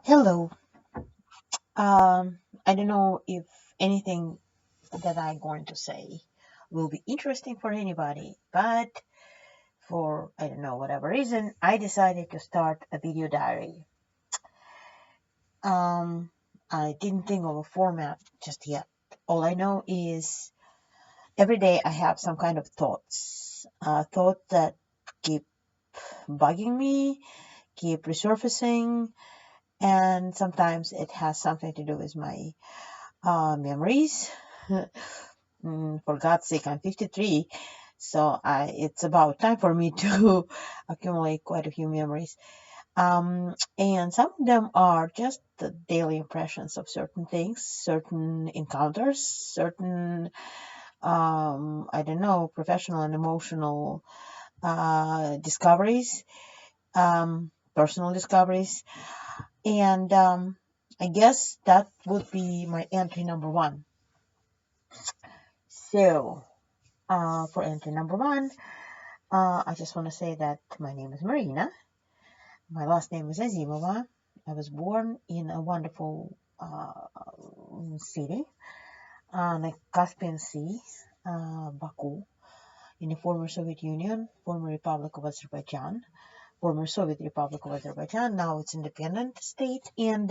Hello. I don't know if anything that I'm going to say will be interesting for anybody, but for, I don't know, whatever reason, I decided to start a video diary. Um, I didn't think of a format just yet. All I know is every day I have some kind of thoughts that keep bugging me, keep resurfacing, and sometimes it has something to do with my memories. For God's sake, I'm 53, so it's about time for me to accumulate quite a few memories. And some of them are just the daily impressions of certain things, certain encounters, certain, I don't know, professional and emotional discoveries, personal discoveries. And I guess that would be my entry number one. So, for entry number one, I just want to say that my name is Marina. My last name is Azimova. I was born in a wonderful city on the Caspian Sea, Baku, in the former Soviet Union, former Republic of Azerbaijan, former Soviet Republic of Azerbaijan. Now it's independent state, and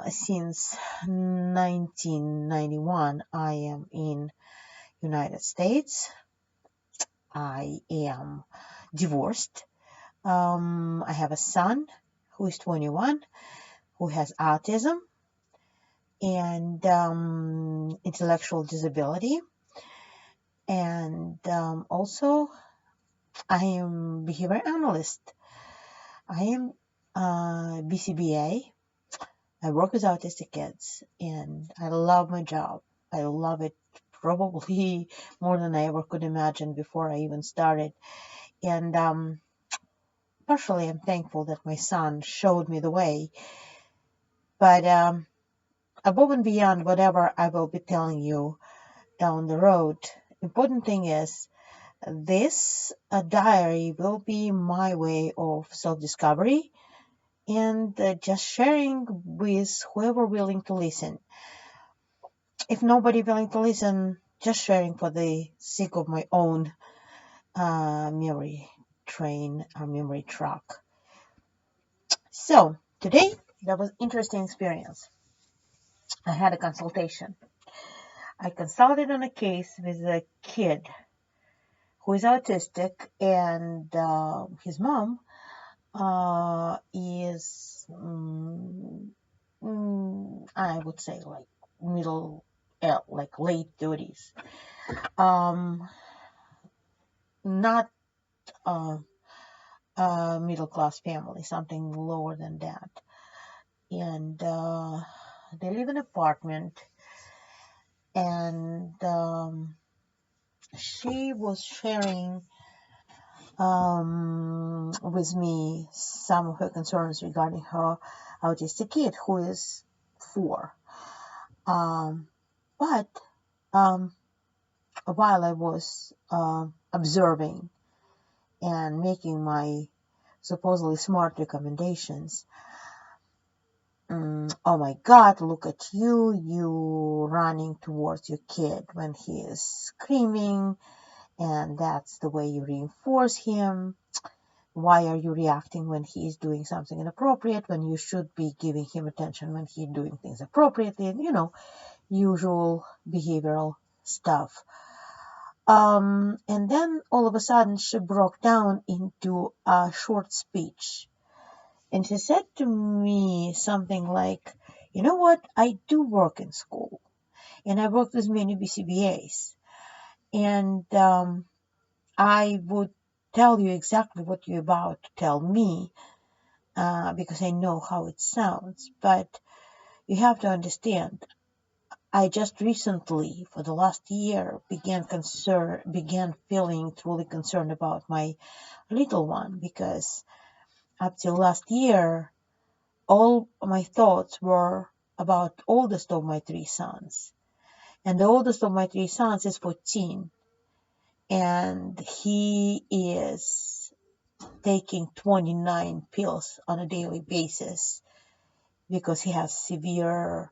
since 1991, I am in United States. I am divorced. I have a son who is 21, who has autism and intellectual disability. And also, I am behavior analyst. I am BCBA. I work with autistic kids, and I love my job. I love it probably more than I ever could imagine before I even started. And partially, I'm thankful that my son showed me the way. But above and beyond whatever I will be telling you down the road, important thing is this diary will be my way of self-discovery and just sharing with whoever willing to listen. If nobody willing to listen, just sharing for the sake of my own memory train or memory truck. So today, that was interesting experience. I had a consultation. I consulted on a case with a kid who is autistic, and his mom is, I would say, like middle, like late 30s. Not uh, a middle class family, something lower than that. And they live in an apartment, and she was sharing with me some of her concerns regarding her autistic kid who is 4. Um, but um, while I was observing and making my supposedly smart recommendations, oh my God, look at you running towards your kid when he is screaming, and that's the way you reinforce him. Why are you reacting when he is doing something inappropriate when you should be giving him attention when he's doing things appropriately? Usual behavioral stuff. And then all of a sudden she broke down into a short speech. And she said to me something like, you know what? I do work in school and I work with many BCBAs. And I would tell you exactly what you're about to tell me because I know how it sounds. But you have to understand, I just recently, for the last year, began feeling truly concerned about my little one because up till last year, all my thoughts were about oldest of my 3 sons. And the oldest of my 3 sons is 14. And he is taking 29 pills on a daily basis because he has severe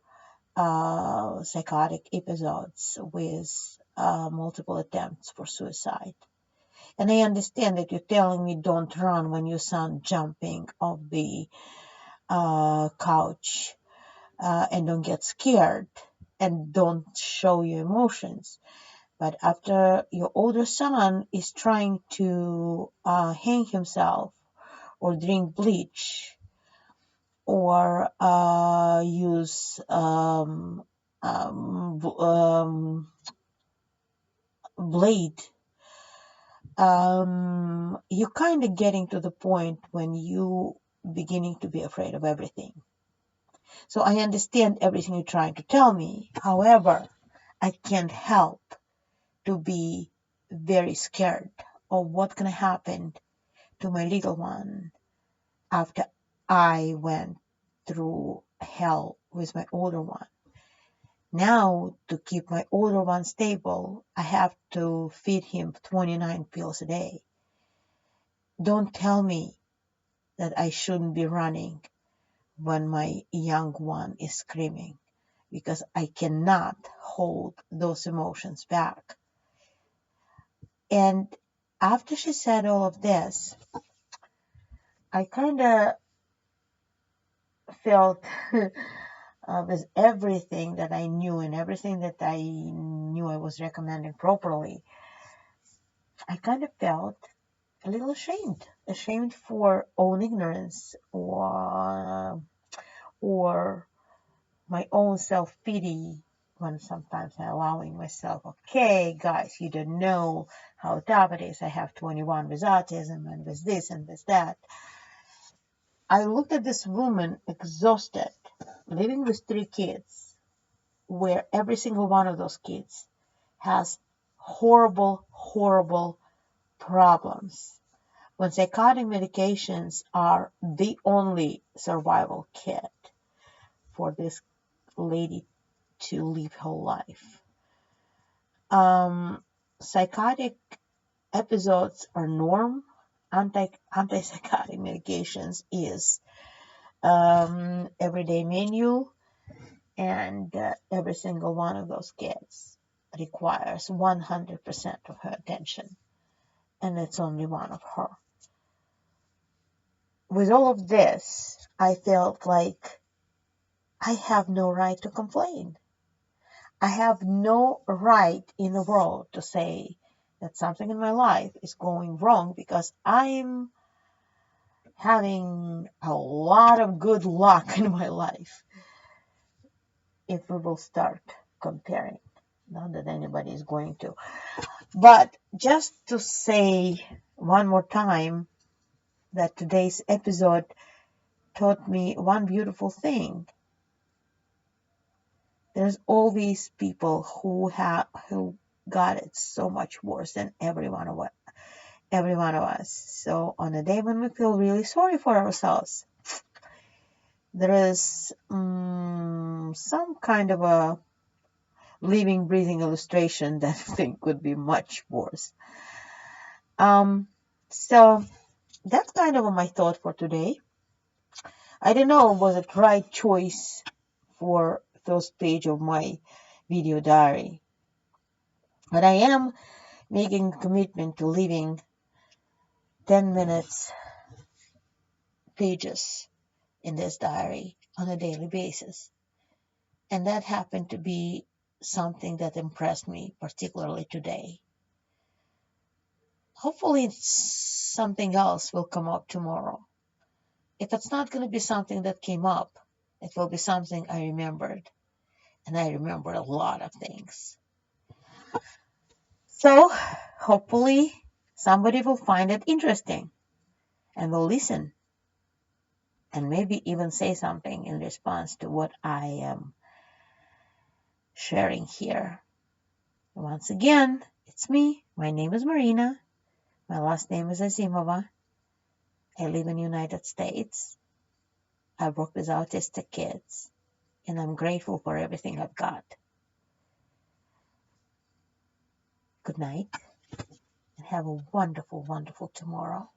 psychotic episodes with multiple attempts for suicide. And I understand that you're telling me don't run when your son jumping off the couch, and don't get scared and don't show your emotions. But after your older son is trying to hang himself or drink bleach or use blade, you're kind of getting to the point when you beginning to be afraid of everything. So I understand everything you're trying to tell me. However, I can't help to be very scared of what's going to happen to my little one after I went through hell with my older one. Now, to keep my older one stable, I have to feed him 29 pills a day. Don't tell me that I shouldn't be running when my young one is screaming, because I cannot hold those emotions back. And after she said all of this, I kind of felt with everything that I knew and everything that I knew I was recommending properly, I kind of felt a little ashamed for own ignorance or my own self-pity, when sometimes I'm allowing myself, okay, guys, you don't know how tough it is. I have 21 with autism and with this and with that. I looked at this woman exhausted, living with 3 kids, where every single one of those kids has horrible, horrible problems. When psychotic medications are the only survival kit for this lady to live her life. Psychotic episodes are norm. Antipsychotic medications is everyday menu, and every single one of those kids requires 100% of her attention, and it's only one of her. With all of this, I felt like I have no right to complain. I have no right in the world to say that something in my life is going wrong, because I'm having a lot of good luck in my life. If we will start comparing, not that anybody is going to, but just to say one more time that today's episode taught me one beautiful thing. There's always people who got it so much worse than every one of us. So on a day when we feel really sorry for ourselves, there is some kind of a living, breathing illustration that I think would be much worse. So that's kind of my thought for today. I don't know, was it right choice for first page of my video diary, but I am making a commitment to leaving 10 minutes pages in this diary on a daily basis. And that happened to be something that impressed me particularly today. Hopefully something else will come up tomorrow. If it's not going to be something that came up, it will be something I remembered. And I remember a lot of things. So hopefully somebody will find it interesting and will listen and maybe even say something in response to what I am sharing here. Once again, it's me. My name is Marina. My last name is Azimova. I live in the United States. I work with autistic kids, and I'm grateful for everything I've got. Good night, and have a wonderful, wonderful tomorrow.